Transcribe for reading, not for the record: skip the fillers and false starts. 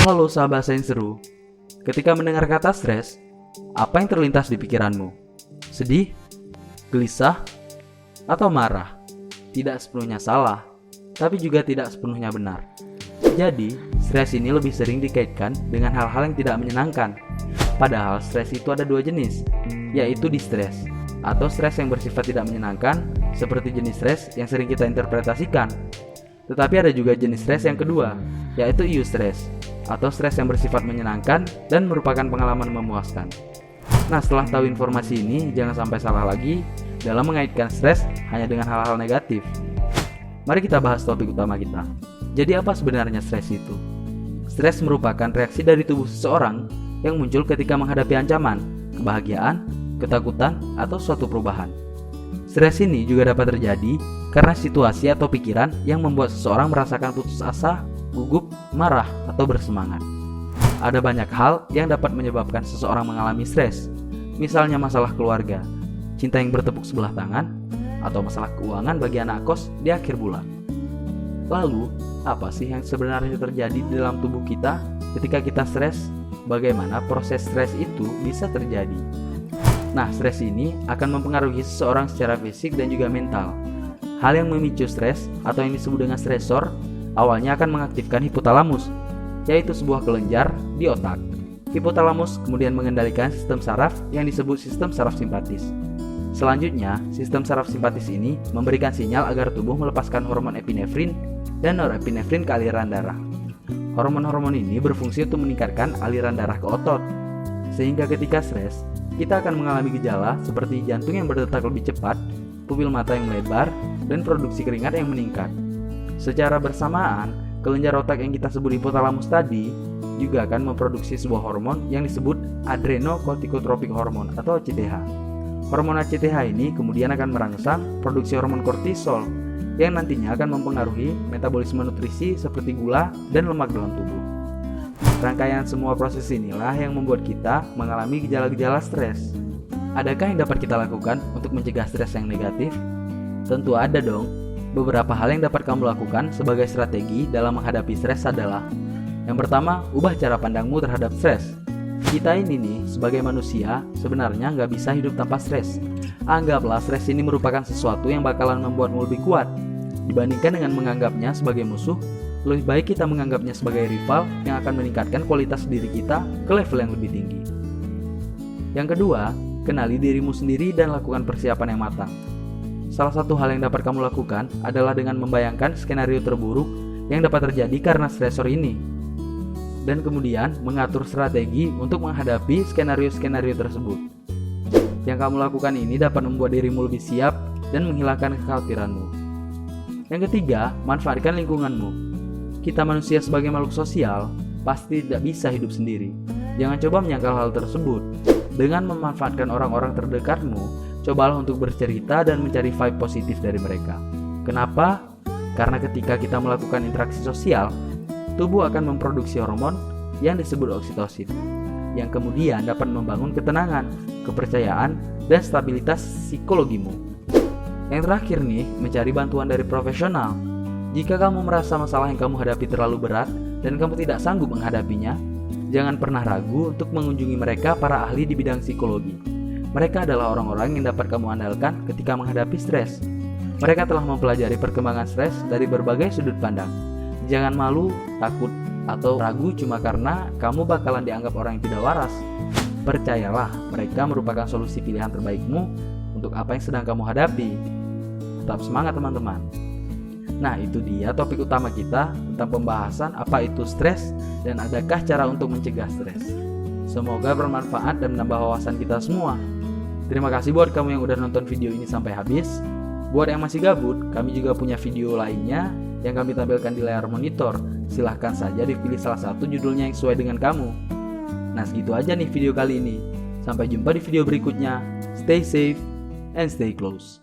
Halo sahabat yang seru. Ketika mendengar kata stres, apa yang terlintas di pikiranmu? Sedih? Gelisah? Atau marah? Tidak sepenuhnya salah, tapi juga tidak sepenuhnya benar. Jadi, stres ini lebih sering dikaitkan dengan hal-hal yang tidak menyenangkan. Padahal stres itu ada dua jenis, yaitu distres atau stres yang bersifat tidak menyenangkan, seperti jenis stres yang sering kita interpretasikan. Tetapi ada juga jenis stres yang kedua, yaitu eustress atau stres yang bersifat menyenangkan dan merupakan pengalaman memuaskan. Nah, setelah tahu informasi ini, jangan sampai salah lagi dalam mengaitkan stres hanya dengan hal-hal negatif. Mari kita bahas topik utama kita. Jadi apa sebenarnya stres itu? Stres merupakan reaksi dari tubuh seseorang yang muncul ketika menghadapi ancaman, kebahagiaan, ketakutan, atau suatu perubahan. Stres ini juga dapat terjadi karena situasi atau pikiran yang membuat seseorang merasakan putus asa, gugup, marah, atau bersemangat. Ada banyak hal yang dapat menyebabkan seseorang mengalami stres, misalnya masalah keluarga, cinta yang bertepuk sebelah tangan, atau masalah keuangan bagi anak kos di akhir bulan. Lalu, apa sih yang sebenarnya terjadi di dalam tubuh kita ketika kita stres? Bagaimana proses stres itu bisa terjadi? Nah, stres ini akan mempengaruhi seseorang secara fisik dan juga mental. Hal yang memicu stres atau yang disebut dengan stresor awalnya akan mengaktifkan hipotalamus, yaitu sebuah kelenjar di otak. Hipotalamus kemudian mengendalikan sistem saraf yang disebut sistem saraf simpatis. Selanjutnya, sistem saraf simpatis ini memberikan sinyal agar tubuh melepaskan hormon epinefrin dan norepinefrin ke aliran darah. Hormon-hormon ini berfungsi untuk meningkatkan aliran darah ke otot, sehingga ketika stres, kita akan mengalami gejala seperti jantung yang berdetak lebih cepat, pupil mata yang melebar, dan produksi keringat yang meningkat. Secara bersamaan, kelenjar otak yang kita sebut hipotalamus tadi juga akan memproduksi sebuah hormon yang disebut adrenocorticotropic hormone atau ACTH. Hormon ACTH ini kemudian akan merangsang produksi hormon kortisol yang nantinya akan mempengaruhi metabolisme nutrisi seperti gula dan lemak dalam tubuh. Rangkaian semua proses inilah yang membuat kita mengalami gejala-gejala stres. Adakah yang dapat kita lakukan untuk mencegah stres yang negatif? Tentu ada dong. Beberapa hal yang dapat kamu lakukan sebagai strategi dalam menghadapi stres adalah: yang pertama, ubah cara pandangmu terhadap stres. Kita ini nih, sebagai manusia, sebenarnya nggak bisa hidup tanpa stres. Anggaplah stres ini merupakan sesuatu yang bakalan membuatmu lebih kuat. Dibandingkan dengan menganggapnya sebagai musuh, lebih baik kita menganggapnya sebagai rival yang akan meningkatkan kualitas diri kita ke level yang lebih tinggi. Yang kedua, kenali dirimu sendiri dan lakukan persiapan yang matang. Salah satu hal yang dapat kamu lakukan adalah dengan membayangkan skenario terburuk yang dapat terjadi karena stresor ini, dan kemudian mengatur strategi untuk menghadapi skenario-skenario tersebut. Yang kamu lakukan ini dapat membuat dirimu lebih siap dan menghilangkan kekhawatiranmu. Yang ketiga, manfaatkan lingkunganmu. Kita manusia sebagai makhluk sosial pasti tidak bisa hidup sendiri. Jangan coba menyangkal hal tersebut. Dengan memanfaatkan orang-orang terdekatmu, cobalah untuk bercerita dan mencari vibe positif dari mereka. Kenapa? Karena ketika kita melakukan interaksi sosial, tubuh akan memproduksi hormon yang disebut oksitosin, yang kemudian dapat membangun ketenangan, kepercayaan, dan stabilitas psikologimu. Yang terakhir nih, mencari bantuan dari profesional. Jika kamu merasa masalah yang kamu hadapi terlalu berat dan kamu tidak sanggup menghadapinya, jangan pernah ragu untuk mengunjungi mereka, para ahli di bidang psikologi. Mereka adalah orang-orang yang dapat kamu andalkan ketika menghadapi stres. Mereka telah mempelajari perkembangan stres dari berbagai sudut pandang. Jangan malu, takut, atau ragu cuma karena kamu bakalan dianggap orang yang tidak waras. Percayalah, mereka merupakan solusi pilihan terbaikmu untuk apa yang sedang kamu hadapi. Tetap semangat teman-teman. Nah, itu dia topik utama kita tentang pembahasan apa itu stres dan adakah cara untuk mencegah stres. Semoga bermanfaat dan menambah wawasan kita semua. Terima kasih buat kamu yang udah nonton video ini sampai habis. Buat yang masih gabut, kami juga punya video lainnya yang kami tampilkan di layar monitor. Silahkan saja dipilih salah satu judulnya yang sesuai dengan kamu. Nah, segitu aja nih video kali ini. Sampai jumpa di video berikutnya. Stay safe and stay close.